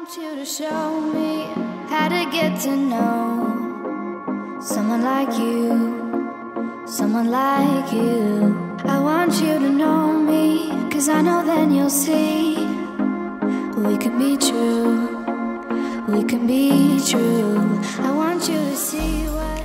want you to show me how to get to know someone like you, someone like you. I want you to know me, 'cause I know then you'll see we could be true, we can be true. I want you to see what...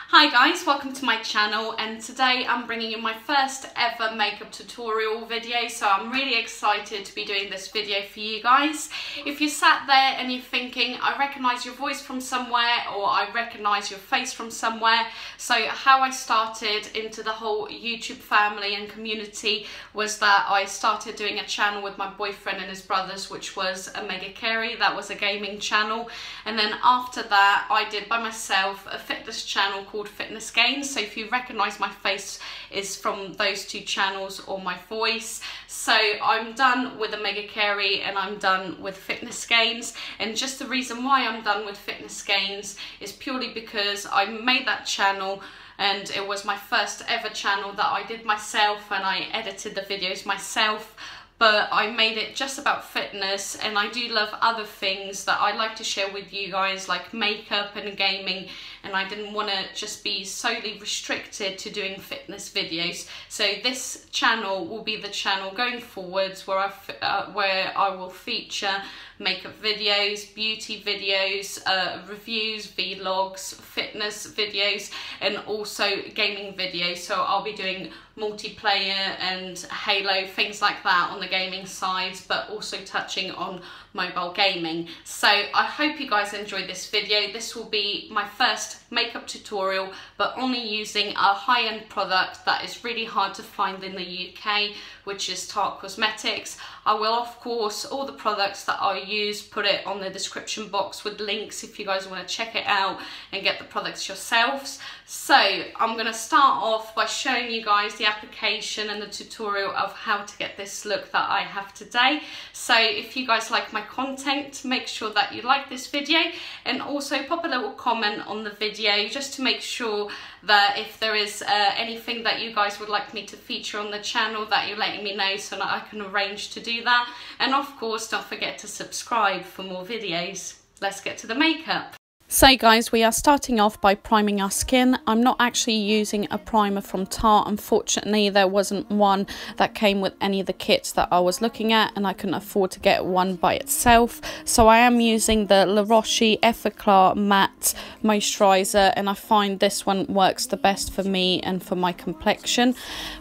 Hi guys, welcome to my channel, and today I'm bringing you my first ever makeup tutorial video, so I'm really excited to be doing this video for you guys. If you sat there and you're thinking, I recognise your voice from somewhere, or I recognise your face from somewhere, so how I started into the whole YouTube family and community was that I started doing a channel with my boyfriend and his brothers, which was a DECAY. That was a gaming channel, and then after that I did by myself a fitness channel called Fitness Gains. So if you recognize my face is from those two channels, or my voice. So I'm done with the DECAY and I'm done with Fitness Gains, and just the reason why I'm done with Fitness Gains is purely because I made that channel and it was my first ever channel that I did myself, and I edited the videos myself. But I made it just about fitness, and I do love other things that I like to share with you guys, like makeup and gaming, and I didn't want to just be solely restricted to doing fitness videos. So this channel will be the channel going forwards where I will feature makeup videos, beauty videos, reviews, vlogs, fitness videos, and also gaming videos. So I'll be doing multiplayer and Halo, things like that on the gaming side, but also touching on mobile gaming. So I hope you guys enjoyed this video. This will be my first makeup tutorial, but only using a high-end product that is really hard to find in the UK, which is Tarte Cosmetics. I will, of course, all the products that I use, put it on the description box with links if you guys want to check it out and get the products yourselves. So I'm going to start off by showing you guys the application and the tutorial of how to get this look that I have today. So if you guys like my content, make sure that you like this video, and also pop a little comment on the video just to make sure that if there is anything that you guys would like me to feature on the channel, that you're letting me know so that I can arrange to do that. And of course, don't forget to subscribe for more videos. Let's get to the makeup. So guys, we are starting off by priming our skin. I'm not actually using a primer from Tarte. Unfortunately, there wasn't one that came with any of the kits that I was looking at, and I couldn't afford to get one by itself. So I am using the La Roche EFFACLAR Matte Moisturiser, and I find this one works the best for me and for my complexion.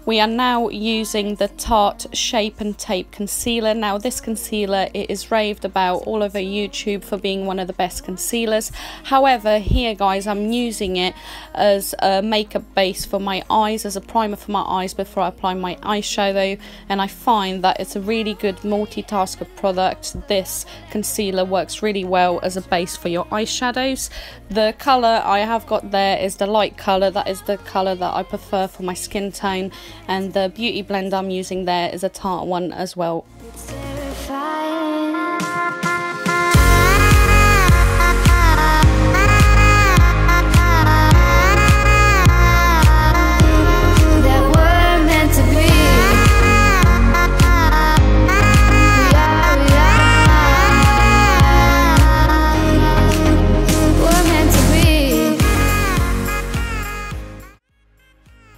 We are now using the Tarte Shape and Tape Concealer. Now this concealer, it is raved about all over YouTube for being one of the best concealers. However, here guys, I'm using it as a makeup base for my eyes, as a primer for my eyes before I apply my eyeshadow, and I find that it's a really good multitasker product. This concealer works really well as a base for your eyeshadows. The colour I have got there is the light colour. That is the colour that I prefer for my skin tone, and the beauty blend I'm using there is a Tarte one as well.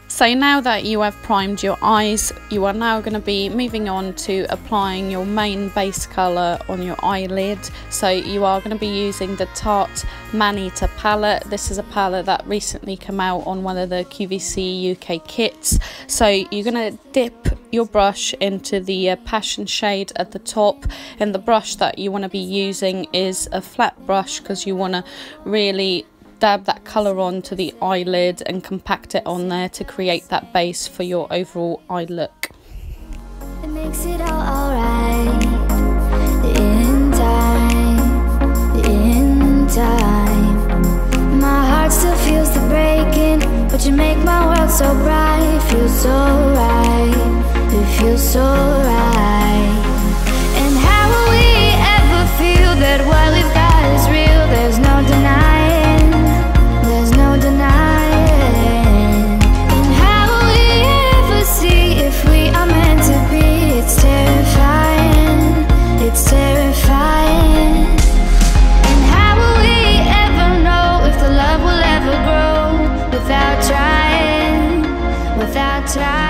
So now that you have primed your eyes, you are now going to be moving on to applying your main base colour on your eyelid. So you are going to be using the Tarte Man-Eater palette. This is a palette that recently came out on one of the QVC UK kits. So you're going to dip your brush into the passion shade at the top, and the brush that you want to be using is a flat brush, because you want to really dab that colour onto the eyelid and compact it on there to create that base for your overall eye look. It makes it all alright. In time, my heart still feels the breaking, but you make my world so bright. Feels so right, it feels so right. And how will we ever feel that what we've got is real? There's no denying. There's no denying. And how will we ever see if we are meant to be? It's terrifying. It's terrifying. start trying.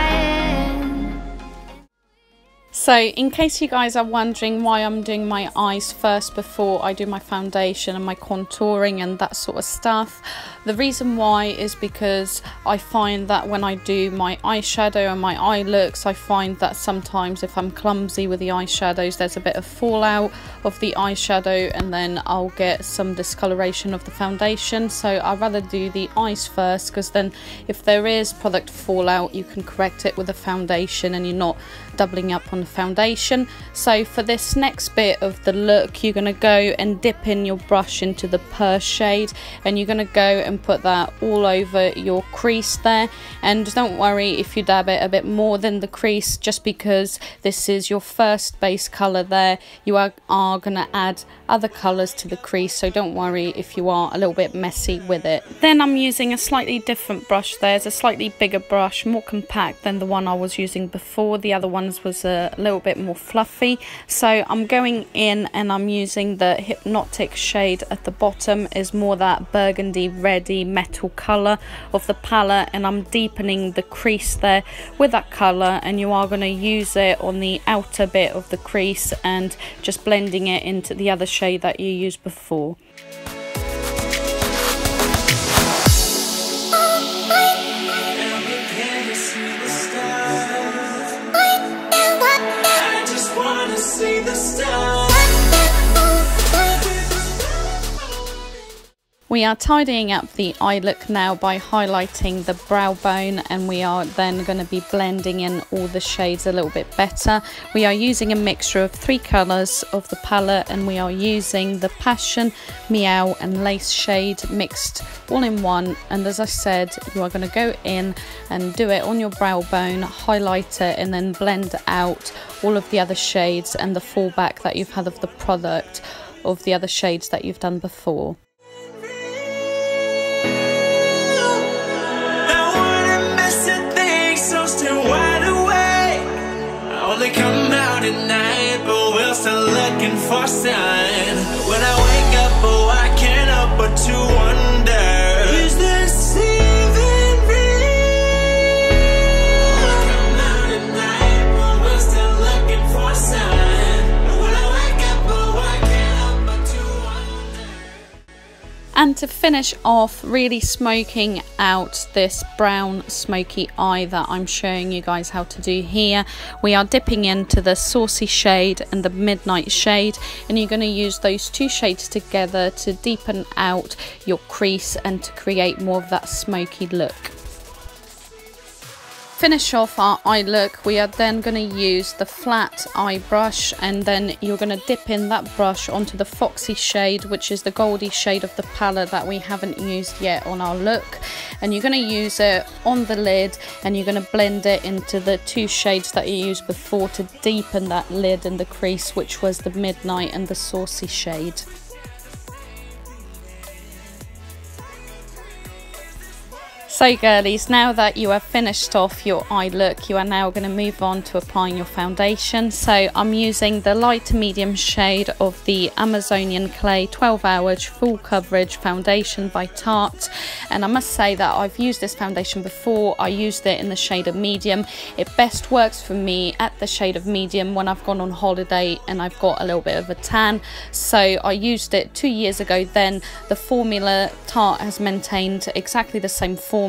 So in case you guys are wondering why I'm doing my eyes first before I do my foundation and my contouring and that sort of stuff, the reason why is because I find that when I do my eyeshadow and my eye looks, I find that sometimes if I'm clumsy with the eyeshadows, there's a bit of fallout of the eyeshadow and then I'll get some discoloration of the foundation. So I'd rather do the eyes first, because then if there is product fallout, you can correct it with the foundation and you're not doubling up on the foundation. So for this next bit of the look, you're going to go and dip in your brush into the pear shade, and you're going to go and put that all over your crease there. And don't worry if you dab it a bit more than the crease, just because this is your first base color there. You are going to add other colors to the crease, so don't worry if you are a little bit messy with it. Then I'm using a slightly different brush there. It's a slightly bigger brush, more compact than the one I was using before. The other ones was a little bit more fluffy. So I'm going in and I'm using the Hypnotic shade at the bottom. Is more that burgundy reddy metal color of the palette, and I'm deepening the crease there with that color, and you are going to use it on the outer bit of the crease and just blending it into the other shade that you used before. We are tidying up the eye look now by highlighting the brow bone, and we are then going to be blending in all the shades a little bit better. We are using a mixture of 3 colours of the palette, and we are using the Passion, Meow and Lace shade mixed all in one. And as I said, you are going to go in and do it on your brow bone, highlight it, and then blend out all of the other shades and the fallback that you've had of the product of the other shades that you've done before. Come out at night, but we're still looking for sign. When I wake up, oh, I can't help but to wonder, is this even real? Come out at night, but we're still looking for sign. When I wake up, oh, I can't help but to wonder. And to finish off, really smoking out this brown smoky eye that I'm showing you guys how to do here, we are dipping into the Saucy shade and the Midnight shade, and you're going to use those 2 shades together to deepen out your crease and to create more of that smoky look. Finish off our eye look, we are then going to use the flat eye brush, and then you're going to dip in that brush onto the Foxy shade, which is the goldy shade of the palette that we haven't used yet on our look. And you're going to use it on the lid, and you're going to blend it into the 2 shades that you used before to deepen that lid and the crease, which was the Midnight and the Saucy shade. So girlies, now that you have finished off your eye look, you are now going to move on to applying your foundation. So I'm using the light to medium shade of the Amazonian Clay 12 Hours Full Coverage Foundation by Tarte. And I must say that I've used this foundation before. I used it in the shade of medium. It best works for me at the shade of medium when I've gone on holiday and I've got a little bit of a tan. So I used it 2 years ago then. The formula, Tarte has maintained exactly the same formula,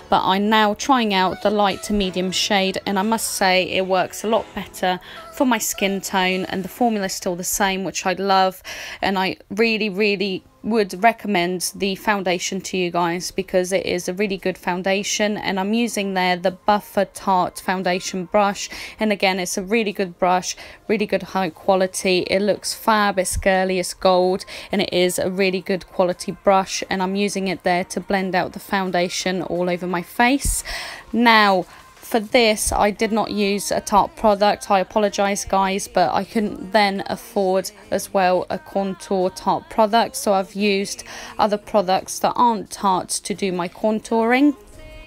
but I'm now trying out the light to medium shade, and I must say it works a lot better for my skin tone, and the formula is still the same, which I love. And I really would recommend the foundation to you guys because it is a really good foundation. And I'm using there the Buffer Tarte foundation brush, and again, it's a really good brush, really good high quality. It looks fab, it's girly, it's gold, and it is a really good quality brush, and I'm using it there to blend out the foundation all over my face. Now for this, I did not use a Tarte product. I apologise guys, but I couldn't then afford as well a contour Tarte product, so I've used other products that aren't Tarte to do my contouring.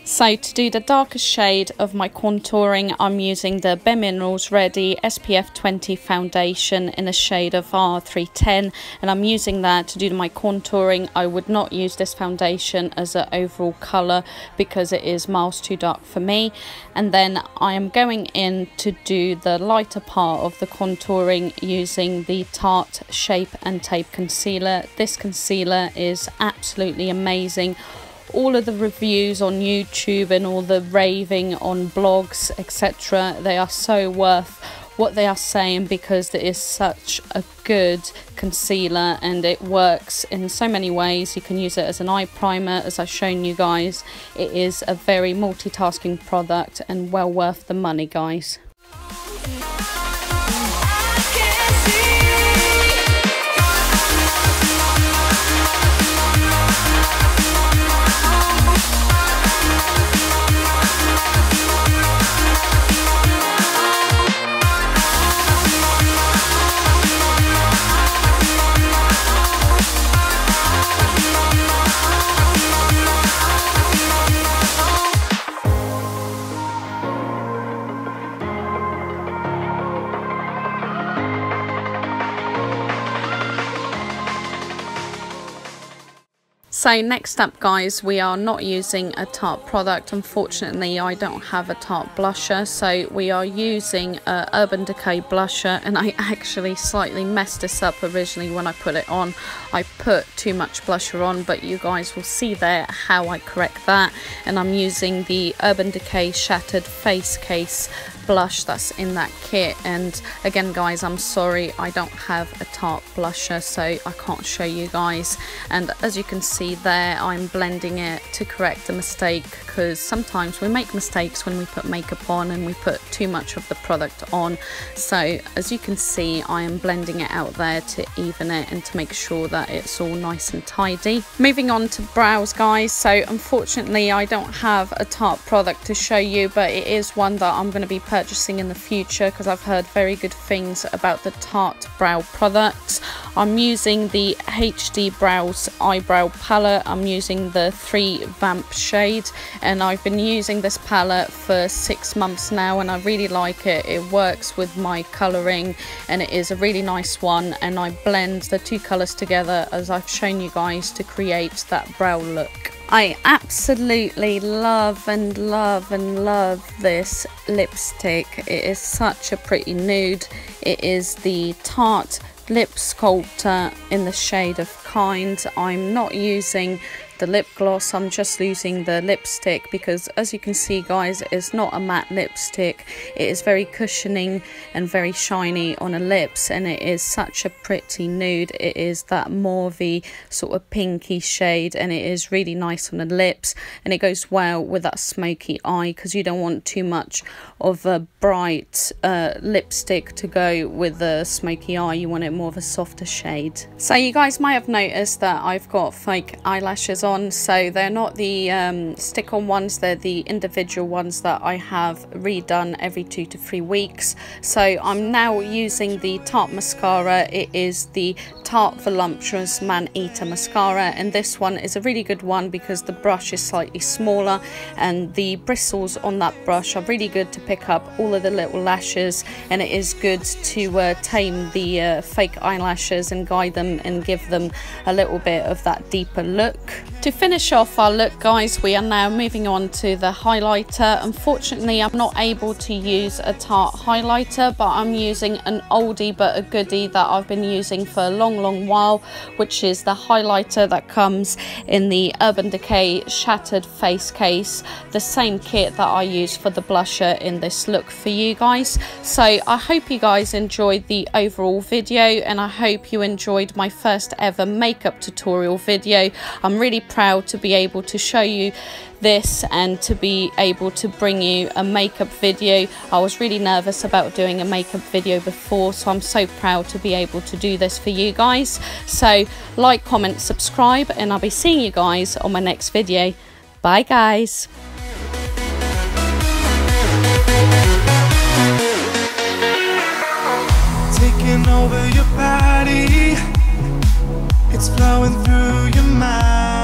So to do the darker shade of my contouring, I'm using the Bare Minerals Ready SPF 20 foundation in a shade of R310, and I'm using that to do my contouring. I would not use this foundation as an overall colour because it is miles too dark for me. And then I am going in to do the lighter part of the contouring using the Tarte Shape and Tape Concealer. This concealer is absolutely amazing. All of the reviews on YouTube and all the raving on blogs, etc., they are so worth what they are saying because it is such a good concealer and it works in so many ways. You can use it as an eye primer, as I've shown you guys. It is a very multitasking product and well worth the money, guys. So next up, guys, we are not using a Tarte product. Unfortunately, I don't have a Tarte blusher, so we are using a Urban Decay blusher, and I actually slightly messed this up originally when I put it on. I put too much blusher on, but you guys will see there how I correct that. And I'm using the Urban Decay Shattered Face Case blush that's in that kit. And again, guys, I'm sorry, I don't have a Tarte blusher, so I can't show you guys. And as you can see there, I'm blending it to correct the mistake, because sometimes we make mistakes when we put makeup on and we put too much of the product on. So as you can see, I am blending it out there to even it and to make sure that it's all nice and tidy. Moving on to brows, guys. So unfortunately, I don't have a Tarte product to show you, but it is one that I'm going to be purchasing in the future because I've heard very good things about the Tarte brow products. I'm using the HD Brows eyebrow palette. I'm using the 3 Vamp shade, and I've been using this palette for 6 months now, and I really like it. It works with my colouring and it is a really nice one, and I blend the 2 colours together as I've shown you guys to create that brow look. I absolutely love and love and love this lipstick. It is such a pretty nude. It is the Tarte Lip Sculptor in the shade of Kind. I'm not using the lip gloss, I'm just using the lipstick because, as you can see, guys, it's not a matte lipstick. It is very cushioning and very shiny on the lips, and it is such a pretty nude. It is that mauvey sort of pinky shade, and it is really nice on the lips, and it goes well with that smoky eye because you don't want too much of a bright lipstick to go with the smoky eye. You want it more of a softer shade. So you guys might have noticed that I've got fake eyelashes on, so they're not the stick-on ones, they're the individual ones that I have redone every 2 to 3 weeks. So I'm now using the Tarte mascara. It is the Tarte Voluptuous Man Eater mascara, and this one is a really good one because the brush is slightly smaller and the bristles on that brush are really good to pick up all of the little lashes, and it is good to tame the fake eyelashes and guide them and give them a little bit of that deeper look. To finish off our look, guys, we are now moving on to the highlighter. Unfortunately, I'm not able to use a Tarte highlighter, but I'm using an oldie but a goodie that I've been using for a long while, which is the highlighter that comes in the Urban Decay Shattered Face Case, the same kit that I use for the blusher in this look for you guys. So I hope you guys enjoyed the overall video, and I hope you enjoyed my first ever makeup tutorial video. I'm really proud to be able to show you this and to be able to bring you a makeup video. I was really nervous about doing a makeup video before, so I'm so proud to be able to do this for you guys. So like, comment, subscribe, and I'll be seeing you guys on my next video. Bye guys. Taking over your body, it's flowing through your mind.